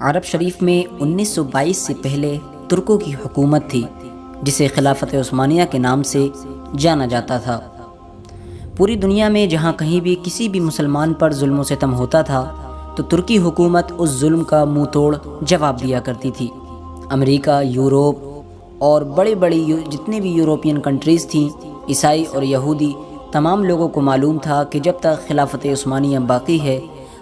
عرب شریف میں 1922 سے پہلے ترکوں کی حکومت تھی جسے خلافت عثمانیہ کے نام سے جانا جاتا تھا۔ پوری دنیا میں جہاں کہیں بھی کسی بھی مسلمان پر ظلم و ستم ہوتا تھا تو ترکی حکومت اس ظلم کا منہ توڑ جواب دیا کرتی تھی۔ امریکہ، یورپ اور بڑی جتنے بھی یورپین کنٹریز تھیں، عیسائی اور یہودی، تمام لوگوں کو معلوم تھا کہ جب تک خلافت عثمانیہ باقی ہے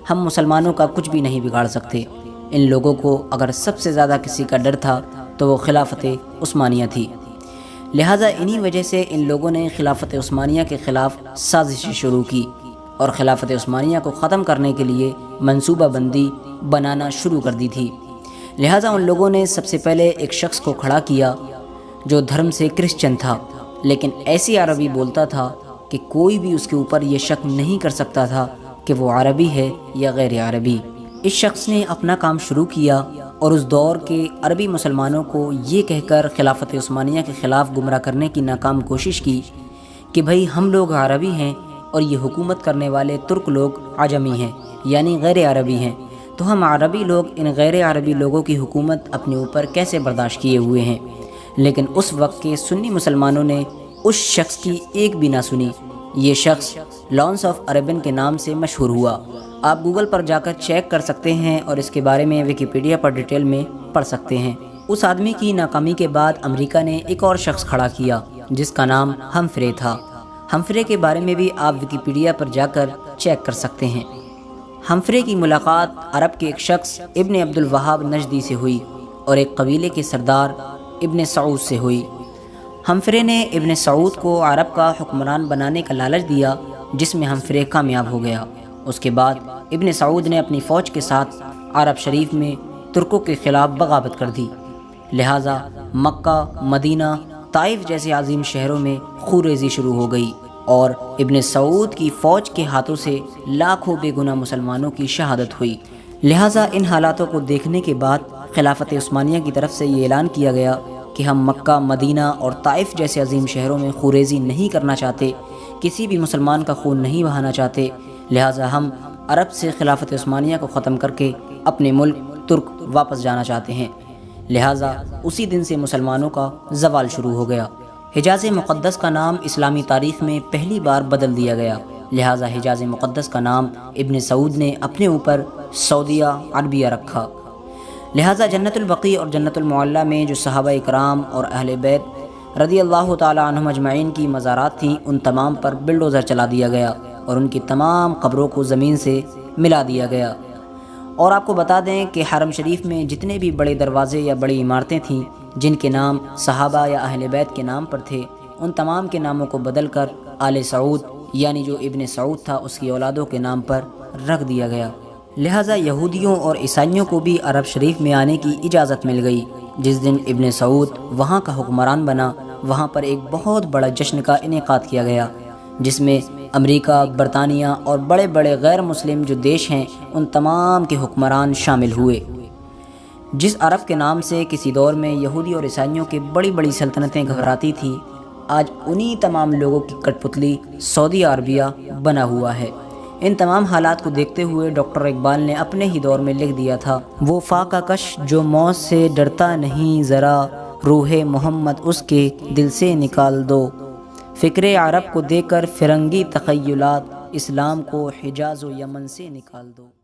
ہم مسلمانوں کا کچھ بھی نہیں بگاڑ سکتے۔ ان لوگوں کو اگر سب سے زیادہ کسی کا ڈر تھا تو وہ خلافت عثمانیہ تھی، لہٰذا انہی وجہ سے ان لوگوں نے خلافت عثمانیہ کے خلاف سازشیں شروع کی اور خلافت عثمانیہ کو ختم کرنے کے لیے منصوبہ بندی بنانا شروع کر دی تھی۔ لہٰذا ان لوگوں نے سب سے پہلے ایک شخص کو کھڑا کیا جو دھرم سے کرسچن تھا، لیکن ایسی عربی بولتا تھا کہ کوئی بھی اس کے اوپر یہ شک نہیں کر سکتا تھا کہ وہ عربی ہے یا غیر عربی۔ اس شخص نے اپنا کام شروع کیا اور اس دور کے عربی مسلمانوں کو یہ کہہ کر خلافت عثمانیہ کے خلاف گمراہ کرنے کی ناکام کوشش کی کہ بھئی ہم لوگ عربی ہیں اور یہ حکومت کرنے والے ترک لوگ عجمی ہیں یعنی غیر عربی ہیں، تو ہم عربی لوگ ان غیر عربی لوگوں کی حکومت اپنے اوپر کیسے برداشت کیے ہوئے ہیں۔ لیکن اس وقت کے سنی مسلمانوں نے اس شخص کی ایک بھی نہ سنی۔ یہ شخص لانس آف عربن کے نام سے مشہور ہوا۔ آپ گوگل پر جا کر چیک کر سکتے ہیں اور اس کے بارے میں ویکیپیڈیا پر ڈیٹیل میں پڑھ سکتے ہیں۔ اس آدمی کی ناکامی کے بعد امریکہ نے ایک اور شخص کھڑا کیا جس کا نام ہمفرے تھا۔ ہمفرے کے بارے میں بھی آپ ویکیپیڈیا پر جا کر چیک کر سکتے ہیں۔ ہمفرے کی ملاقات عرب کے ایک شخص ابن عبد الوہاب نجدی سے ہوئی اور ایک قبیلے کے سردار ابن سعود سے ہوئی۔ ہمفرے نے ابن سعود کو عرب کا حکمران بنانے کا لالچ دیا جس میں ہمفرے کامیاب ہو گیا۔ اس کے بعد ابن سعود نے اپنی فوج کے ساتھ عرب شریف میں ترکوں کے خلاف بغاوت کر دی، لہٰذا مکہ، مدینہ، طائف جیسے عظیم شہروں میں خونریزی شروع ہو گئی اور ابن سعود کی فوج کے ہاتھوں سے لاکھوں بے گناہ مسلمانوں کی شہادت ہوئی۔ لہٰذا ان حالاتوں کو دیکھنے کے بعد خلافت عثمانیہ کی طرف سے یہ اعلان کیا گیا کہ ہم مکہ، مدینہ اور طائف جیسے عظیم شہروں میں خونریزی نہیں کرنا چاہتے، کسی بھی مسلمان کا خون نہیں بہانا چاہتے، لہٰذا ہم عرب سے خلافت عثمانیہ کو ختم کر کے اپنے ملک ترک واپس جانا چاہتے ہیں۔ لہٰذا اسی دن سے مسلمانوں کا زوال شروع ہو گیا۔ حجاز مقدس کا نام اسلامی تاریخ میں پہلی بار بدل دیا گیا، لہٰذا حجاز مقدس کا نام ابن سعود نے اپنے اوپر سعودیہ عربیہ رکھا۔ لہٰذا جنت البقیع اور جنت المعلیٰ میں جو صحابہ اکرام اور اہل بیت رضی اللہ تعالی عنہم اجمعین کی مزارات تھیں ان تمام پر بلڈوزر چلا دیا گیا اور ان کی تمام قبروں کو زمین سے ملا دیا گیا۔ اور آپ کو بتا دیں کہ حرم شریف میں جتنے بھی بڑے دروازے یا بڑی عمارتیں تھیں جن کے نام صحابہ یا اہل بیت کے نام پر تھے ان تمام کے ناموں کو بدل کر آل سعود یعنی جو ابن سعود تھا اس کی اولادوں کے نام پر رکھ دیا گیا۔ لہٰذا یہودیوں اور عیسائیوں کو بھی عرب شریف میں آنے کی اجازت مل گئی۔ جس دن ابن سعود وہاں کا حکمران بنا وہاں پر ایک بہت بڑا جشن کا انعقاد کیا گیا جس میں امریکہ، برطانیہ اور بڑے غیر مسلم جو دیش ہیں ان تمام کے حکمران شامل ہوئے۔ جس عرب کے نام سے کسی دور میں یہودی اور عیسائیوں کے بڑی سلطنتیں گھبراتی تھیں، آج انہی تمام لوگوں کی کٹ پتلی سعودی عربیہ بنا ہوا ہے۔ ان تمام حالات کو دیکھتے ہوئے ڈاکٹر اقبال نے اپنے ہی دور میں لکھ دیا تھا، وہ فاقہ کش جو موت سے ڈرتا نہیں ذرا، روح محمد اس کے دل سے نکال دو، فکر عرب کو دے کر فرنگی تخیلات، اسلام کو حجاز و یمن سے نکال دو۔